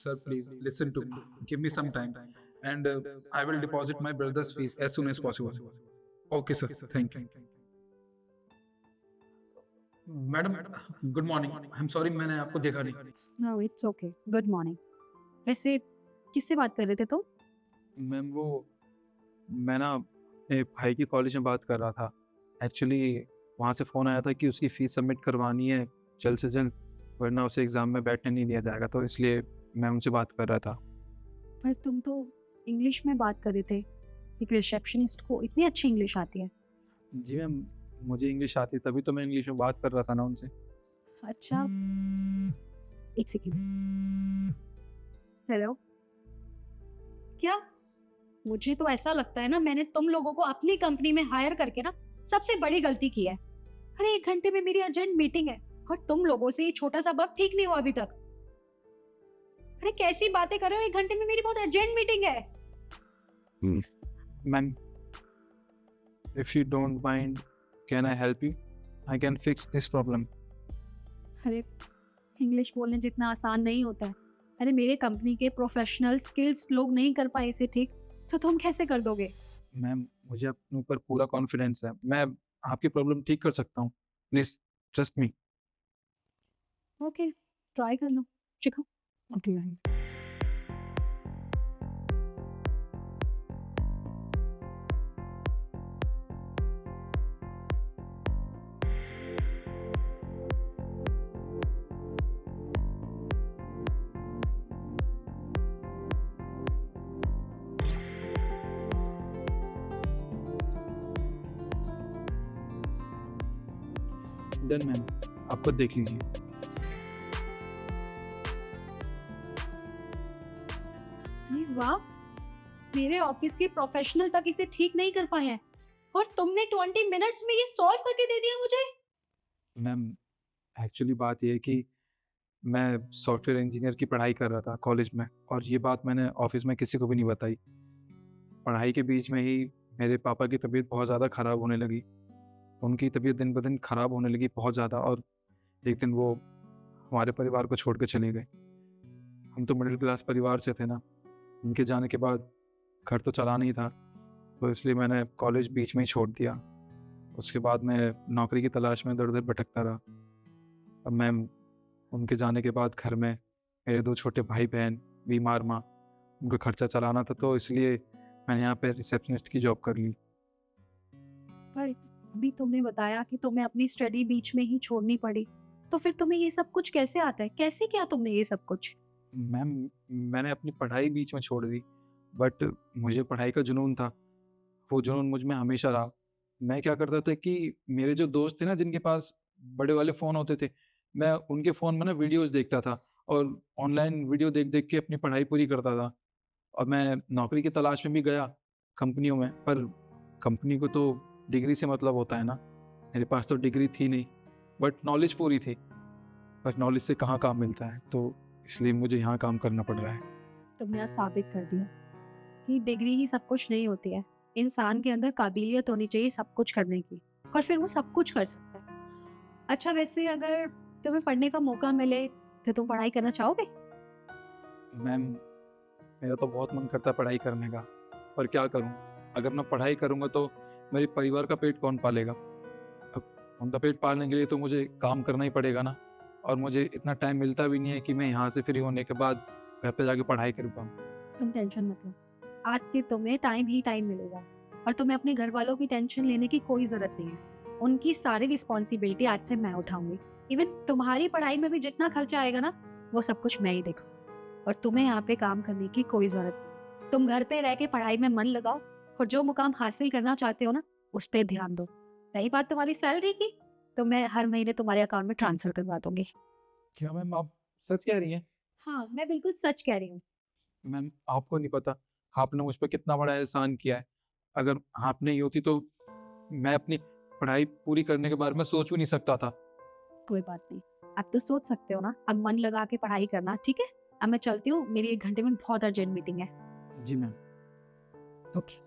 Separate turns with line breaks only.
Sir, please listen to me. Give me some time, and I will deposit my brother's fees as soon as possible. Okay, sir. Thank you. Madam, good morning. I am sorry, मैंने आपको देखा नहीं।
No it's okay, good morning. वैसे किससे बात कर रहे थे तुम?
मैम, वो मैं ना अपने भाई की कॉलेज में बात कर रहा था। एक्चुअली वहाँ से फ़ोन आया था कि उसकी फ़ीस सबमिट करवानी है जल्द से जल्द, वरना उसे एग्ज़ाम में बैठने नहीं दिया जाएगा, तो इसलिए मैं उनसे बात कर रहा था।
पर तुम तो इंग्लिश में बात कर रहे थे। एक रिसेप्शनिस्ट को इतनी अच्छी इंग्लिश आती है।
जी मैम, मुझे इंग्लिश आती है, तभी तो मैं इंग्लिश में बात कर रहा था ना उनसे।
अच्छा, एक सेकेंड। हेलो, क्या? मुझे तो ऐसा लगता है ना, मैंने तुम लोगों को अपनी कंपनी में हायर करके ना सबसे बड़ी गलती की है। अरे 1 घंटे में मेरी अर्जेंट मीटिंग है और तुम लोगों से ये छोटा सा बग ठीक नहीं हुआ अभी तक। अरे कैसी बातें कर रहे हो, 1 घंटे में मेरी बहुत अर्जेंट मीटिंग है।
Ma'am, if you don't mind, can I help you? I can fix this problem.
अरे इंग्लिश बोलने जितना आसान नहीं होता है। अरे मेरे कंपनी के प्रोफेशनल स्किल्स लोग नहीं कर पाए इसे ठीक, तो तुम कैसे कर दोगे?
मैम, मुझे अपने ऊपर पूरा कॉन्फिडेंस है, मैं आपकी प्रॉब्लम ठीक कर सकता हूँ। Please trust me.
Okay, try कर लो, चिको।
ओके। डन मैम, आप खुद देख लीजिए।
अरे वाह, मेरे ऑफिस के प्रोफेशनल तक इसे ठीक नहीं कर पाए हैं और तुमने 20 मिनट्स में ये सॉल्व करके दे दिया मुझे।
मैम, एक्चुअली बात ये है कि मैं सॉफ्टवेयर इंजीनियर की पढ़ाई कर रहा था कॉलेज में, और ये बात मैंने ऑफिस में किसी को भी नहीं बताई। पढ़ाई के बीच में ही मेरे पापा की तबीयत बहुत ज़्यादा ख़राब होने लगी। उनकी तबीयत दिन ब दिन ख़राब होने लगी बहुत ज़्यादा, और एक दिन वो हमारे परिवार को छोड़ के चले गए। हम तो मिडिल क्लास परिवार से थे ना, उनके जाने के बाद घर तो चला नहीं था, तो इसलिए मैंने कॉलेज बीच में ही छोड़ दिया। उसके बाद मैं नौकरी की तलाश में इधर-उधर भटकता रहा। अब मैम, उनके जाने के बाद घर में मेरे 2 छोटे भाई-बहन, बीमार माँ, उनका खर्चा चलाना था, तो इसलिए मैंने यहाँ पे रिसेप्शनिस्ट की जॉब कर ली।
पर अभी तुमने बताया कि तुम्हें अपनी स्टडी बीच में ही छोड़नी पड़ी, तो फिर तुम्हें ये सब कुछ कैसे आता है? कैसे किया तुमने ये सब कुछ?
मैम, मैंने अपनी पढ़ाई बीच में छोड़ दी, बट मुझे पढ़ाई का जुनून था, वो जुनून मुझ में हमेशा रहा। मैं क्या करता था कि मेरे जो दोस्त थे ना, जिनके पास बड़े वाले फ़ोन होते थे, मैं उनके फ़ोन में ना वीडियोज़ देखता था, और ऑनलाइन वीडियो देख-देख के अपनी पढ़ाई पूरी करता था। और मैं नौकरी की तलाश में भी गया कंपनियों में, पर कंपनी को तो डिग्री से मतलब होता है ना। मेरे पास तो डिग्री थी नहीं, बट नॉलेज पूरी थी। पर नॉलेज से कहाँ काम मिलता है, तो इसलिए मुझे यहाँ काम करना पड़ रहा है।
तुमने आज साबित कर दिया कि डिग्री ही सब कुछ नहीं होती है। इंसान के अंदर काबिलियत होनी चाहिए सब कुछ करने की, और फिर वो सब कुछ कर सकता है। अच्छा, वैसे अगर तुम्हें पढ़ने का मौका मिले तो तुम पढ़ाई करना चाहोगे?
मैम, मेरा तो बहुत मन करता है पढ़ाई करने का, पर क्या करूँ? अगर मैं पढ़ाई करूँगा तो मेरे परिवार का पेट कौन पालेगा? अब उनका पेट पालने के लिए तो मुझे काम करना ही पड़ेगा ना, और मुझे इतना टाइम मिलता भी नहीं है कि मैं यहाँ से फ्री होने के बाद घर पे जाके पढ़ाई कर पाऊँ।
तुम टेंशन मत लो, आज से तुम्हें टाइम ही टाइम मिलेगा और तुम्हें अपने घर वालों की टेंशन लेने की कोई जरूरत नहीं है। उनकी सारी रिस्पॉन्सिबिलिटी आज से मैं उठाऊंगी। इवन तुम्हारी पढ़ाई में भी जितना खर्चा आएगा ना, वो सब कुछ मैं ही देखूँ। और तुम्हें यहाँ पे काम करने की कोई जरूरत नहीं। तुम घर पे रह के पढ़ाई में मन लगाओ और जो मुकाम हासिल करना चाहते हो ना, उस पर ध्यान दो। रही बात तुम्हारी सैलरी की, तो मैं हर महीने तुम्हारे अकाउंट में ट्रांसफर करवा दूंगी।
क्या मैम, आप सच कह रही हैं?
हाँ, मैं बिल्कुल सच कह रही हूँ।
मैम, आपको नहीं पता आपने मुझ पे कितना बड़ा एहसान किया है। अगर आप नहीं होती तो मैं अपनी पढ़ाई पूरी करने के बारे में सोच भी नहीं सकता था।
कोई बात नहीं, अब तो सोच सकते हो ना। अब मन लगा के पढ़ाई करना, ठीक है? अब मैं चलती हूँ, मेरी 1 घंटे में बहुत अर्जेंट मीटिंग है।
जी मैम।
ओके।